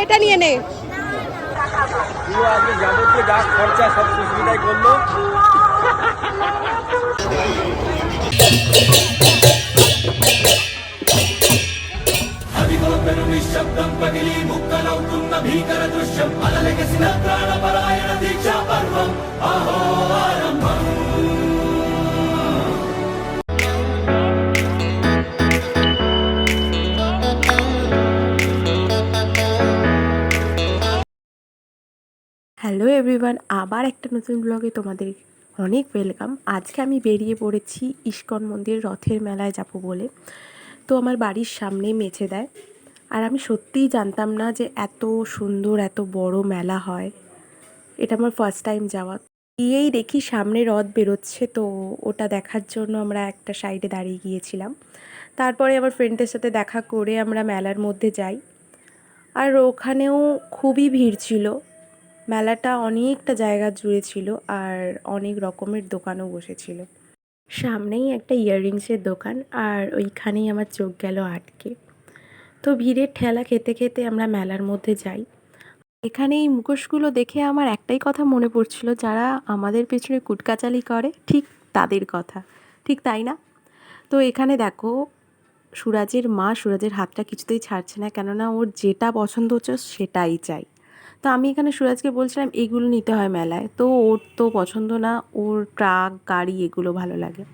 এটা নিয়ে নে। আজকে যাবতীয় যা খরচা সব সুস্মিতাই করলো। నిశ్శబ్దం పగిలి ముక్కలవుతున్న భీకర దృశ్యం అలలెగసిన ప్రాణపరాయణ దీక్షా పర్వం అహో ఆరంభం. হ্যালো এভরিওয়ান, আবার একটা নতুন ব্লগে তোমাদের অনেক ওয়েলকাম। আজকে আমি বেরিয়ে পড়েছি ইস্কন মন্দির রথের মেলায় যাব বলে। তো আমার বাড়ির সামনেই মেছে দেয়, আর আমি সত্যিই জানতাম না যে এত সুন্দর এত বড় মেলা হয়। এটা আমার ফার্স্ট টাইম যাওয়া। গিয়েই দেখি সামনে রথ বেরোচ্ছে, তো ওটা দেখার জন্য আমরা একটা সাইডে দাঁড়িয়ে গিয়েছিলাম। তারপরে আমার ফ্রেন্ডদের সাথে দেখা করে আমরা মেলার মধ্যে যাই, আর ওখানেও খুবই ভিড় ছিল। মেলাটা অনেকটা জায়গা জুড়ে ছিল, আর অনেক রকমের দোকানও বসেছিল। সামনেই একটা ইয়াররিংসের দোকান, আর ওইখানেই আমার চোখ গেল আটকে। তো ভিড়ের ঠেলা খেতে খেতে আমরা মেলার মধ্যে যাই। এখানে এই মুখোশগুলো দেখে আমার একটাই কথা মনে পড়ছিল, যারা আমাদের পেছনে কুটকাচালি করে ঠিক তাদের কথা, ঠিক তাই না? তো এখানে দেখো, সুরাজের মা সুরাজের হাতটা কিছুতেই ছাড়ছে না, কেননা ওর যেটা পছন্দ হচ্ছে সেটাই চাই। তো আমি এখানে সুরাজকে বলছিলাম এগুলো নিতে হয় মেলায়, তো ওর তো পছন্দ না, ওর ট্রাক গাড়ি এগুলো ভালো লাগে।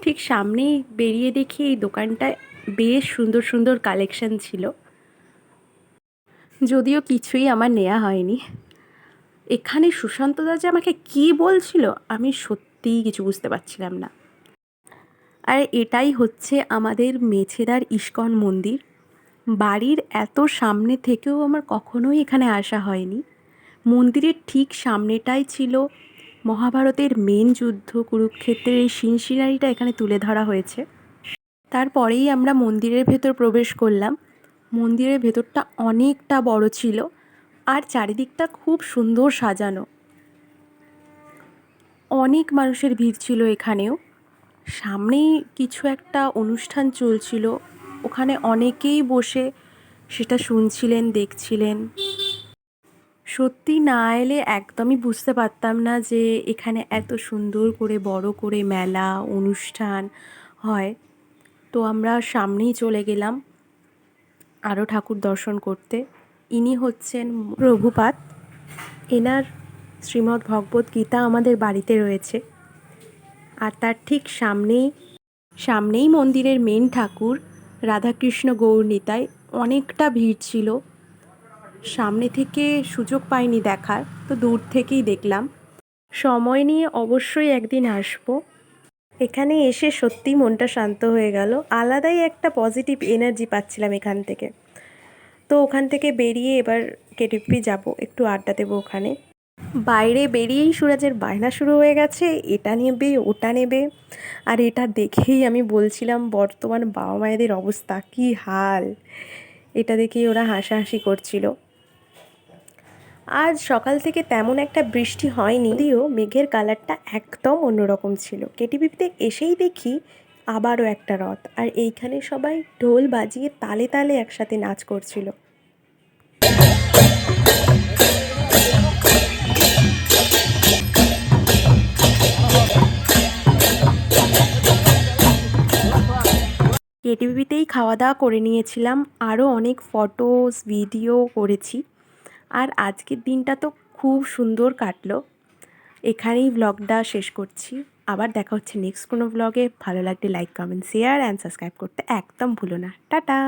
ঠিক সামনেই বেরিয়ে দেখি এই দোকানটায় বেশ সুন্দর সুন্দর কালেকশন ছিল, যদিও কিছুই আমার নেওয়া হয়নি। এখানে সুশান্তদা যে আমাকে কী বলছিল আমি সত্যিই কিছু বুঝতে পারছিলাম না। আর এটাই হচ্ছে আমাদের মেছেদার ইস্কন মন্দির। বাড়ির এত সামনে থেকেও আমার কখনোই এখানে আসা হয়নি। মন্দিরের ঠিক সামনেটাই ছিল মহাভারতের মেন যুদ্ধ, কুরুক্ষেত্রের এই সিন সিনারিটা এখানে তুলে ধরা হয়েছে। তারপরেই আমরা মন্দিরের ভেতর প্রবেশ করলাম। মন্দিরের ভেতরটা অনেকটা বড় ছিল, আর চারিদিকটা খুব সুন্দর সাজানো। অনেক মানুষের ভিড় ছিল এখানেও। সামনেই কিছু একটা অনুষ্ঠান চলছিল, ওখানে অনেকেই বসে সেটা শুনছিলেন, দেখছিলেন। সত্যি না এলে একদমই বুঝতে পারতাম না যে এখানে এত সুন্দর করে বড় করে মেলা অনুষ্ঠান হয়। তো আমরা সামনেই চলে গেলাম আরও ঠাকুর দর্শন করতে। ইনি হচ্ছেন প্রভুপাদ। এনার শ্রীমদ্ ভগবত গীতা আমাদের বাড়িতে রয়েছে। আর তার ঠিক সামনেই মন্দিরের মেন ঠাকুর রাধাকৃষ্ণ গৌর নিতাই। অনেকটা ভিড় ছিল, সামনে থেকে সুযোগ পাইনি দেখার, তো দূর থেকেই দেখলাম। সময় নিয়ে অবশ্যই একদিন আসবো। এখানে এসে সত্যিই মনটা শান্ত হয়ে গেল, আলাদাই একটা পজিটিভ এনার্জি পাচ্ছিলাম এখান থেকে। তো ওখান থেকে বেরিয়ে এবার কেটিপি যাব, একটু আড্ডা দেবো ওখানে। বাইরে বেরিয়েই সুরাজের বায়না শুরু হয়ে গেছে, এটা নেবে ওটা নেবে। আর এটা দেখেই আমি বলছিলাম বর্তমান বাবা মায়েদের অবস্থা কী হাল, এটা দেখেই ওরা হাসাহাসি করছিল। আজ সকাল থেকে তেমন একটা বৃষ্টি হয়নি, যদিও মেঘের কালারটা একদম অন্যরকম ছিল। কেটিভিতে এসেই দেখি আবারও একটা রথ, আর এইখানে সবাই ঢোল বাজিয়ে তালে তালে একসাথে নাচ করছিল। কেটিভিতেই খাওয়া দাওয়া করে নিয়েছিলাম, আরও অনেক ফটোস ভিডিও করেছি। আর আজকের দিনটা তো খুব সুন্দর কাটলো। এখানেই ব্লগটা শেষ করছি। আবার দেখা হচ্ছে নেক্সট কোনো ব্লগে। ভালো লাগলে like comment share and subscribe করতে একদম ভুলো না। টাটা।